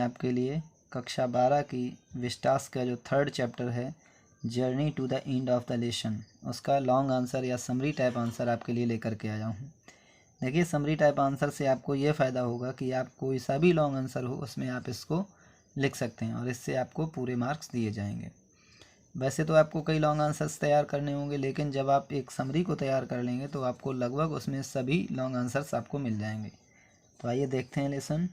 आपके लिए कक्षा 12 की विस्टास का जो 3rd चैप्टर है, journey to the end of the lesson, उसका लॉन्ग आंसर या समरी टाइप आंसर आपके लिए लेकर के आया हूँ। देखिए, समरी टाइप आंसर से आपको ये फ़ायदा होगा कि आप कोई सा भी लॉन्ग आंसर हो उसमें आप इसको लिख सकते हैं और इससे आपको पूरे मार्क्स दिए जाएंगे। वैसे तो आपको कई लॉन्ग आंसर्स तैयार करने होंगे, लेकिन जब आप एक समरी को तैयार कर लेंगे तो आपको लगभग उसमें सभी लॉन्ग आंसर्स आपको मिल जाएंगे। तो आइए देखते हैं लेसन।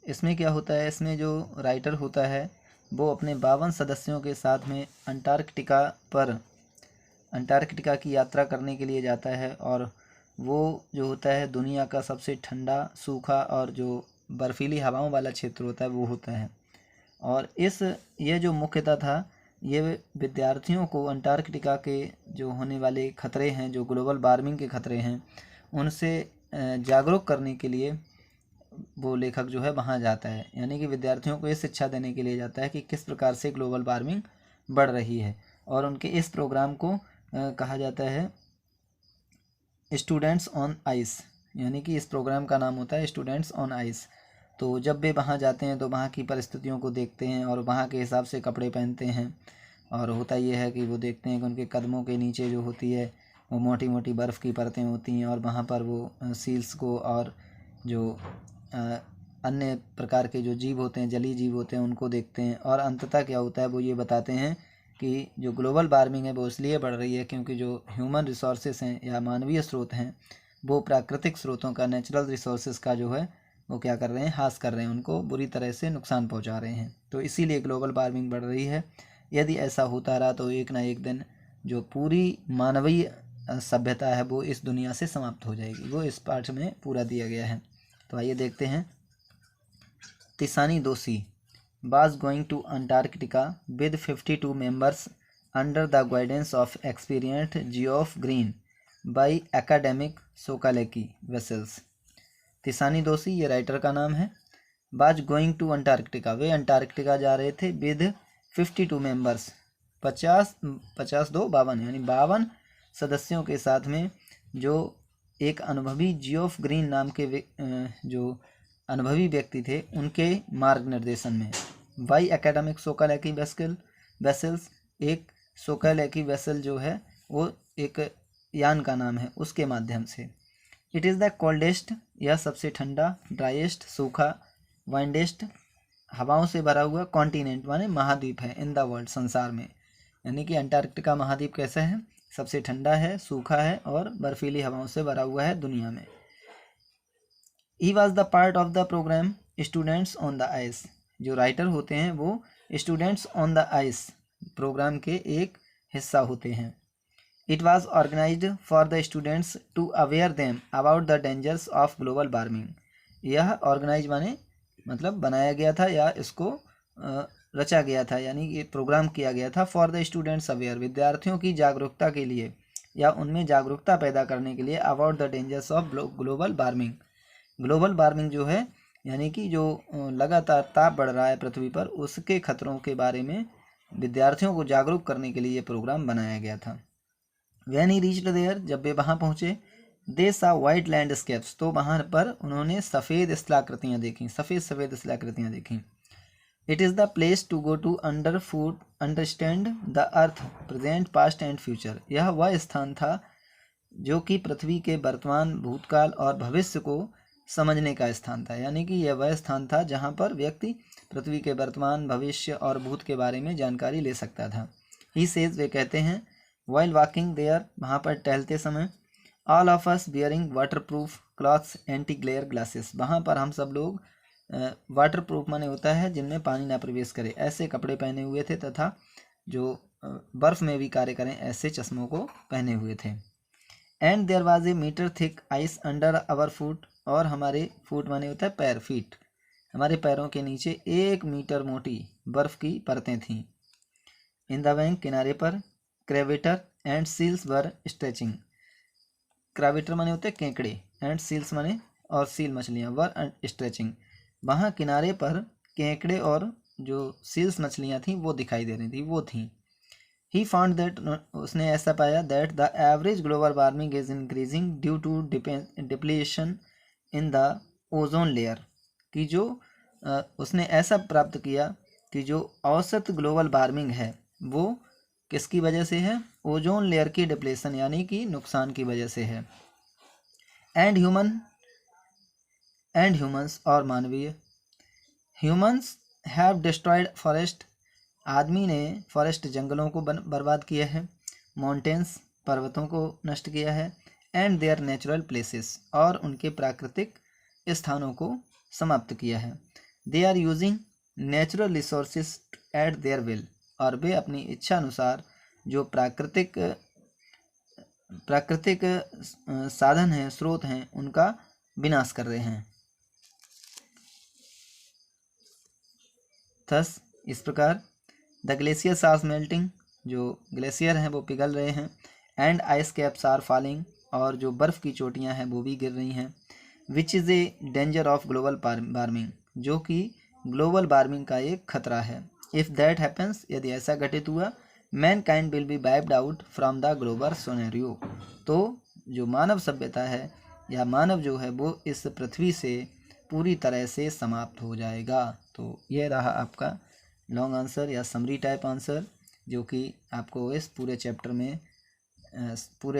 इसमें क्या होता है, इसमें जो राइटर होता है वो अपने 52 सदस्यों के साथ में अंटार्कटिका की यात्रा करने के लिए जाता है और वो जो होता है दुनिया का सबसे ठंडा, सूखा और जो बर्फीली हवाओं वाला क्षेत्र होता है वो होता है। और ये जो मुख्यतः था, ये विद्यार्थियों को अंटार्कटिका के जो होने वाले खतरे हैं, जो ग्लोबल वार्मिंग के खतरे हैं, उनसे जागरूक करने के लिए वो लेखक जो है वहाँ जाता है। यानी कि विद्यार्थियों को ये शिक्षा देने के लिए जाता है कि किस प्रकार से ग्लोबल वार्मिंग बढ़ रही है। और उनके इस प्रोग्राम को कहा जाता है स्टूडेंट्स ऑन आइस, यानी कि इस प्रोग्राम का नाम होता है स्टूडेंट्स ऑन आइस। तो जब वे वहाँ जाते हैं तो वहाँ की परिस्थितियों को देखते हैं और वहाँ के हिसाब से कपड़े पहनते हैं। और होता ये है कि वो देखते हैं कि उनके कदमों के नीचे जो होती है वो मोटी मोटी बर्फ़ की परतें होती हैं और वहाँ पर वो सील्स को और जो अन्य प्रकार के जो जीव होते हैं, जलीय जीव होते हैं, उनको देखते हैं। और अंततः क्या होता है, वो ये बताते हैं कि जो ग्लोबल वार्मिंग है वो इसलिए बढ़ रही है क्योंकि जो ह्यूमन रिसोर्सेस हैं या मानवीय स्रोत हैं, वो प्राकृतिक स्रोतों का, नेचुरल रिसोर्सेज का जो है वो क्या कर रहे हैं, ह्रास कर रहे हैं, उनको बुरी तरह से नुकसान पहुंचा रहे हैं। तो इसीलिए ग्लोबल वार्मिंग बढ़ रही है। यदि ऐसा होता रहा तो एक ना एक दिन जो पूरी मानवीय सभ्यता है वो इस दुनिया से समाप्त हो जाएगी। वो इस पाठ में पूरा दिया गया है। तो आइए देखते हैं। तिसानी दोषी was going to Antarctica with 52 members under the guidance of experienced Geoff Green by academic Sokaleki vessels। तिसानी दोषी ये राइटर का नाम है। was going to Antarctica, way Antarctica जा रहे थे with 52 members, 52 यानी 52 सदस्यों के साथ में, जो एक अनुभवी जियोफ ग्रीन नाम के जो अनुभवी व्यक्ति थे उनके मार्गनिर्देशन में। वाई एकेडमिक सोकालेकी वेसल्स, एक सोकालेकी वेसल जो है वो एक यान का नाम है, उसके माध्यम से। इट इज़ द कोल्डेस्ट, यह सबसे ठंडा, ड्राइएस्ट सूखा, वाइंडेस्ट हवाओं से भरा हुआ, कॉन्टिनेंट माने महाद्वीप है, इन द वर्ल्ड संसार में। यानी कि अंटार्कटिका महाद्वीप कैसा है, सबसे ठंडा है, सूखा है और बर्फीली हवाओं से भरा हुआ है दुनिया में। He was the part of the program students on the ice, जो राइटर होते हैं वो students on the ice program के एक हिस्सा होते हैं। It was organized for the students to aware them about the dangers of global warming. यह ऑर्गेनाइज माने मतलब बनाया गया था या इसको रचा गया था, यानी कि प्रोग्राम किया गया था फॉर द स्टूडेंट्स अवेयर, विद्यार्थियों की जागरूकता के लिए या उनमें जागरूकता पैदा करने के लिए, about the dangers of global warming. Global warming जो है यानी कि जो लगातार ताप बढ़ रहा है पृथ्वी पर, उसके खतरों के बारे में विद्यार्थियों को जागरूक करने के लिए ये प्रोग्राम बनाया गया था। व्हेन ही रीच्ड देयर, जब वे वहाँ पहुँचे, दे सा वाइट लैंडस्केप्स, तो वहाँ पर उन्होंने सफ़ेद स्थलाकृतियाँ देखी, सफ़ेद स्थलाकृतियाँ देखी। It is the place to go to understand the earth present past and future, यह वह स्थान था जो कि पृथ्वी के वर्तमान, भूतकाल और भविष्य को समझने का स्थान था। यानी कि यह वह स्थान था जहाँ पर व्यक्ति पृथ्वी के वर्तमान, भविष्य और भूत के बारे में जानकारी ले सकता था। ही सेज, वे कहते हैं, वाइल वॉकिंग देयर, वहाँ पर टहलते समय, all of us bearing water proof clothes, anti glare glasses, वहाँ पर हम सब लोग वाटर प्रूफ माने होता है जिनमें पानी ना प्रवेश करे, ऐसे कपड़े पहने हुए थे तथा जो बर्फ़ में भी कार्य करें ऐसे चश्मों को पहने हुए थे। And there was a metre thick ice under our foot, और हमारे फुट माने होता है पैर, फीट, हमारे पैरों के नीचे 1 मीटर मोटी बर्फ़ की परतें थीं। इन द बैंक, किनारे पर, क्रेविटर एंड सील्स वर स्ट्रेचिंग, क्राविटर माने होते हैं केकड़े, एंड सील्स माने और सील मछलियाँ, वर स्ट्रेचिंग, वहाँ किनारे पर केकड़े और जो सील्स मछलियाँ थीं वो दिखाई दे रही थी, वो थीं। ही फाउंड दैट, उसने ऐसा पाया, that the average global warming is increasing due to depletion in the ozone layer, कि जो उसने ऐसा प्राप्त किया कि जो औसत ग्लोबल वार्मिंग है वो किसकी वजह से है, ओजोन लेयर की डिप्लेशन यानी कि नुकसान की वजह से है। एंड ह्यूमंस और मानवीय, ह्यूमंस हैव डिस्ट्रॉयड फॉरेस्ट, आदमी ने फॉरेस्ट जंगलों को बर्बाद किया है, माउंटेन्स पर्वतों को नष्ट किया है, एंड देयर नेचुरल प्लेसेस और उनके प्राकृतिक स्थानों को समाप्त किया है। They are using natural resources at their will, और वे अपनी इच्छा अनुसार जो प्राकृतिक साधन हैं, स्रोत हैं, उनका विनाश कर रहे हैं। थस इस प्रकार द ग्लेशियर्स आर मेल्टिंग, जो ग्लेशियर हैं वो पिघल रहे हैं, and ice caps are falling, और जो बर्फ़ की चोटियां हैं वो भी गिर रही हैं, which is a danger of global warming, जो कि ग्लोबल वार्मिंग का एक खतरा है। इफ़ दैट हैपन्स, यदि ऐसा घटित हुआ, mankind will be wiped out from the global scenario, तो जो मानव सभ्यता है या मानव जो है वो इस पृथ्वी से पूरी तरह से समाप्त हो जाएगा। तो ये रहा आपका लॉन्ग आंसर या समरी टाइप आंसर, जो कि आपको इस पूरे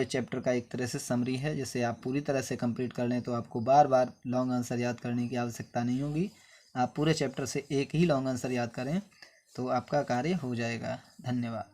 चैप्टर का एक तरह से समरी है, जिसे आप पूरी तरह से कंप्लीट कर लें तो आपको बार बार लॉन्ग आंसर याद करने की आवश्यकता नहीं होगी। आप पूरे चैप्टर से एक ही लॉन्ग आंसर याद करें तो आपका कार्य हो जाएगा। धन्यवाद।